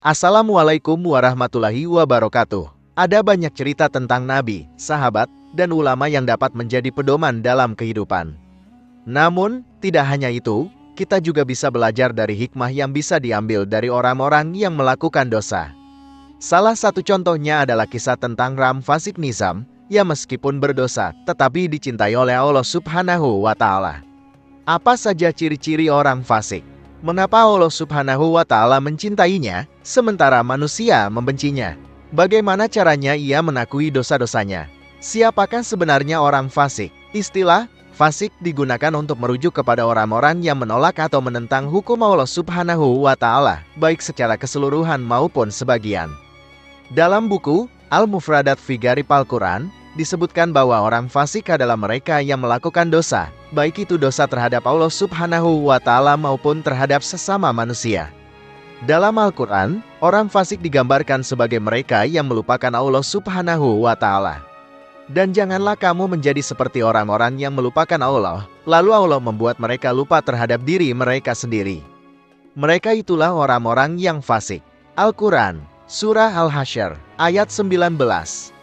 Assalamualaikum warahmatullahi wabarakatuh. Ada banyak cerita tentang nabi, sahabat, dan ulama yang dapat menjadi pedoman dalam kehidupan. Namun, tidak hanya itu, kita juga bisa belajar dari hikmah yang bisa diambil dari orang-orang yang melakukan dosa. Salah satu contohnya adalah kisah tentang Ram Fasik Nizam, yang meskipun berdosa, tetapi dicintai oleh Allah Subhanahu wa Ta'ala. Apa saja ciri-ciri orang fasik? Mengapa Allah Subhanahu wa Ta'ala mencintainya, sementara manusia membencinya? Bagaimana caranya ia mengakui dosa-dosanya? Siapakah sebenarnya orang fasik? Istilah fasik digunakan untuk merujuk kepada orang-orang yang menolak atau menentang hukum Allah Subhanahu wa Ta'ala, baik secara keseluruhan maupun sebagian. Dalam buku Al-Mufradat fi Gharib Al-Quran, disebutkan bahwa orang fasik adalah mereka yang melakukan dosa, baik itu dosa terhadap Allah Subhanahu wa Ta'ala maupun terhadap sesama manusia. Dalam Al-Quran, orang fasik digambarkan sebagai mereka yang melupakan Allah Subhanahu wa Ta'ala. Dan janganlah kamu menjadi seperti orang-orang yang melupakan Allah, lalu Allah membuat mereka lupa terhadap diri mereka sendiri. Mereka itulah orang-orang yang fasik. Al-Quran, Surah Al-Hasyr, ayat 19.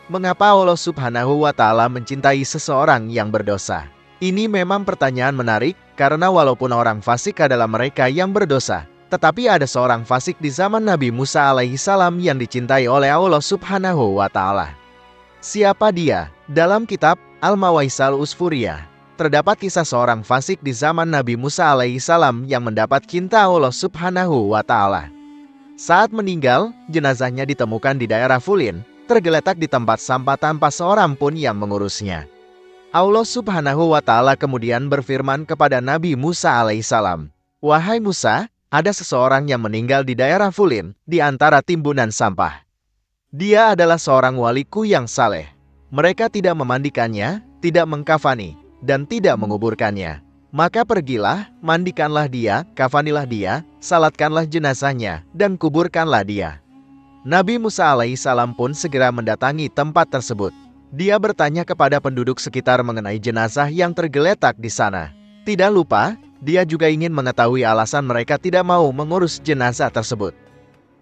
Mengapa Allah Subhanahu wa Ta'ala mencintai seseorang yang berdosa? Ini memang pertanyaan menarik, karena walaupun orang fasik adalah mereka yang berdosa, tetapi ada seorang fasik di zaman Nabi Musa alaihissalam yang dicintai oleh Allah Subhanahu wa Ta'ala. Siapa dia? Dalam kitab Al-Mawaisal Usfuriyah, terdapat kisah seorang fasik di zaman Nabi Musa alaihissalam yang mendapat cinta Allah Subhanahu wa Ta'ala. Saat meninggal, jenazahnya ditemukan di daerah Fulin, tergeletak di tempat sampah tanpa seorang pun yang mengurusnya. Allah Subhanahu wa Ta'ala kemudian berfirman kepada Nabi Musa alaihissalam, "Wahai Musa, ada seseorang yang meninggal di daerah Fulin, di antara timbunan sampah. Dia adalah seorang waliku yang saleh. Mereka tidak memandikannya, tidak mengkafani, dan tidak menguburkannya. Maka pergilah, mandikanlah dia, kafanilah dia, salatkanlah jenazahnya, dan kuburkanlah dia." Nabi Musa alaihissalam pun segera mendatangi tempat tersebut. Dia bertanya kepada penduduk sekitar mengenai jenazah yang tergeletak di sana. Tidak lupa, dia juga ingin mengetahui alasan mereka tidak mau mengurus jenazah tersebut.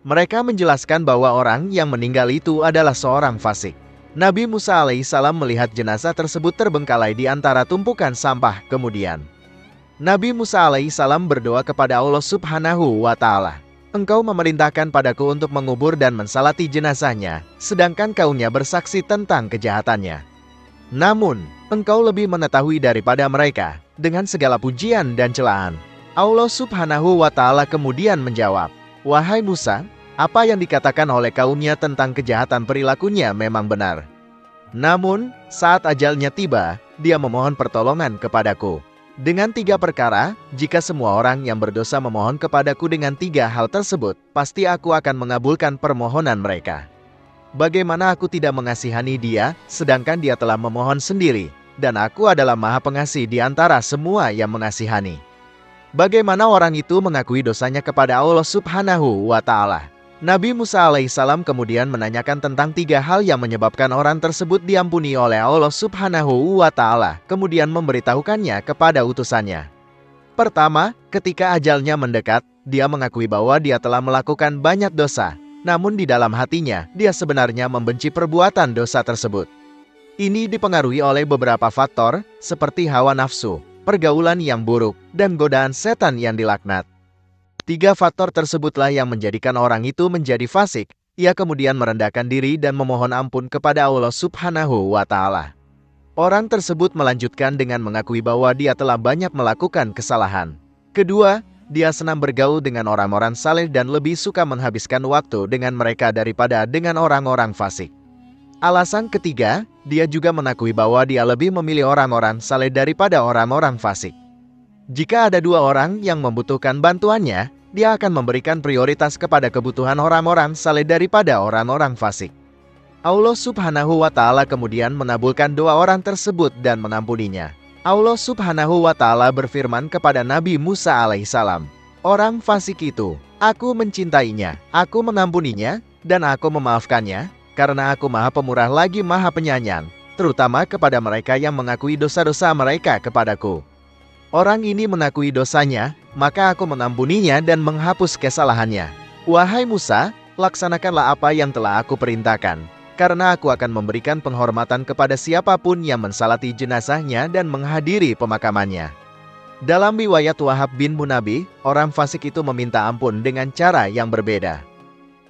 Mereka menjelaskan bahwa orang yang meninggal itu adalah seorang fasik. Nabi Musa alaihissalam melihat jenazah tersebut terbengkalai di antara tumpukan sampah. Kemudian Nabi Musa alaihissalam berdoa kepada Allah Subhanahu wa Ta'ala, "Engkau memerintahkan padaku untuk mengubur dan mensalati jenazahnya, sedangkan kaumnya bersaksi tentang kejahatannya. Namun, engkau lebih mengetahui daripada mereka, dengan segala pujian dan celaan." Allah Subhanahu wa Ta'ala kemudian menjawab, "Wahai Musa, apa yang dikatakan oleh kaumnya tentang kejahatan perilakunya memang benar. Namun, saat ajalnya tiba, dia memohon pertolongan kepadaku. Dengan 3 perkara, jika semua orang yang berdosa memohon kepadaku dengan 3 hal tersebut, pasti aku akan mengabulkan permohonan mereka. Bagaimana aku tidak mengasihani dia, sedangkan dia telah memohon sendiri, dan aku adalah Maha Pengasih di antara semua yang mengasihani." Bagaimana orang itu mengakui dosanya kepada Allah Subhanahu wa Ta'ala? Nabi Musa alaihissalam kemudian menanyakan tentang 3 hal yang menyebabkan orang tersebut diampuni oleh Allah Subhanahu wa Ta'ala, kemudian memberitahukannya kepada utusannya. Pertama, ketika ajalnya mendekat, dia mengakui bahwa dia telah melakukan banyak dosa, namun di dalam hatinya, dia sebenarnya membenci perbuatan dosa tersebut. Ini dipengaruhi oleh beberapa faktor, seperti hawa nafsu, pergaulan yang buruk, dan godaan setan yang dilaknat. 3 faktor tersebutlah yang menjadikan orang itu menjadi fasik. Ia kemudian merendahkan diri dan memohon ampun kepada Allah Subhanahu wa Ta'ala. Orang tersebut melanjutkan dengan mengakui bahwa dia telah banyak melakukan kesalahan. Kedua, dia senang bergaul dengan orang-orang saleh dan lebih suka menghabiskan waktu dengan mereka daripada dengan orang-orang fasik. Alasan ketiga, dia juga mengakui bahwa dia lebih memilih orang-orang saleh daripada orang-orang fasik. Jika ada 2 orang yang membutuhkan bantuannya, dia akan memberikan prioritas kepada kebutuhan orang-orang saleh daripada orang-orang fasik. Allah Subhanahu wa Ta'ala kemudian mengabulkan doa orang tersebut dan mengampuninya. Allah Subhanahu wa Ta'ala berfirman kepada Nabi Musa alaihissalam, "Orang fasik itu, aku mencintainya, aku mengampuninya, dan aku memaafkannya, karena aku Maha Pemurah lagi Maha Penyayang, terutama kepada mereka yang mengakui dosa-dosa mereka kepadaku." Orang ini mengakui dosanya, maka aku mengampuninya dan menghapus kesalahannya. Wahai Musa, laksanakanlah apa yang telah aku perintahkan, karena aku akan memberikan penghormatan kepada siapapun yang mensalati jenazahnya dan menghadiri pemakamannya." Dalam riwayat Wahab bin Munabbih, orang fasik itu meminta ampun dengan cara yang berbeda.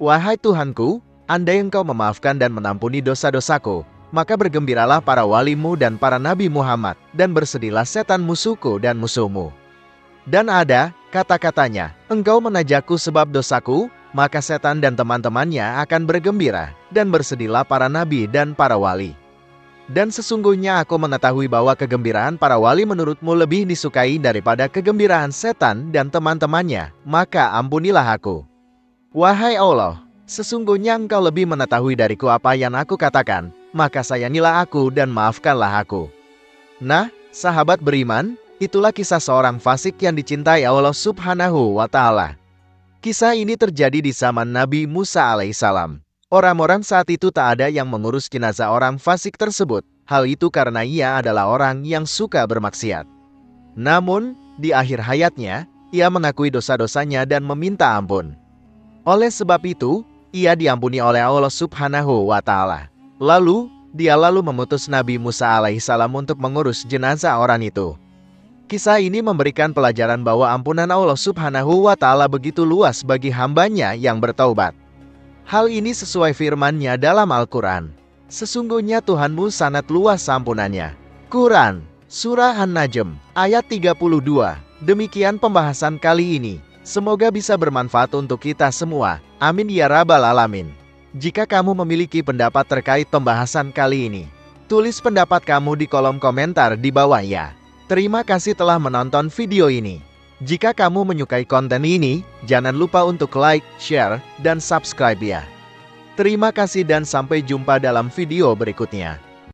"Wahai Tuhanku, andai Engkau memaafkan dan mengampuni dosa-dosaku, maka bergembiralah para walimu dan para nabi Muhammad, dan bersedihlah setan musuhku dan musuhmu." Dan ada kata-katanya, "Engkau menajakku sebab dosaku, maka setan dan teman-temannya akan bergembira, dan bersedihlah para nabi dan para wali. Dan sesungguhnya aku mengetahui bahwa kegembiraan para wali menurutmu lebih disukai daripada kegembiraan setan dan teman-temannya, maka ampunilah aku. Wahai Allah, sesungguhnya Engkau lebih mengetahui dariku apa yang aku katakan, maka sayangilah aku dan maafkanlah aku." Nah, sahabat beriman, itulah kisah seorang fasik yang dicintai Allah Subhanahu wa Ta'ala. Kisah ini terjadi di zaman Nabi Musa alaihissalam. Orang-orang saat itu tak ada yang mengurus jenazah orang fasik tersebut. Hal itu karena ia adalah orang yang suka bermaksiat. Namun, di akhir hayatnya, ia mengakui dosa-dosanya dan meminta ampun. Oleh sebab itu, ia diampuni oleh Allah Subhanahu wa Ta'ala. Lalu, dia memutus Nabi Musa alaihissalam untuk mengurus jenazah orang itu. Kisah ini memberikan pelajaran bahwa ampunan Allah Subhanahu wa Ta'ala begitu luas bagi hambanya yang bertaubat. Hal ini sesuai firman-Nya dalam Al-Quran. "Sesungguhnya Tuhanmu sangat luas ampunannya." Quran, Surah An-Najm, ayat 32. Demikian pembahasan kali ini. Semoga bisa bermanfaat untuk kita semua. Amin ya Rabbal Alamin. Jika kamu memiliki pendapat terkait pembahasan kali ini, tulis pendapat kamu di kolom komentar di bawah ya. Terima kasih telah menonton video ini. Jika kamu menyukai konten ini, jangan lupa untuk like, share, dan subscribe ya. Terima kasih dan sampai jumpa dalam video berikutnya.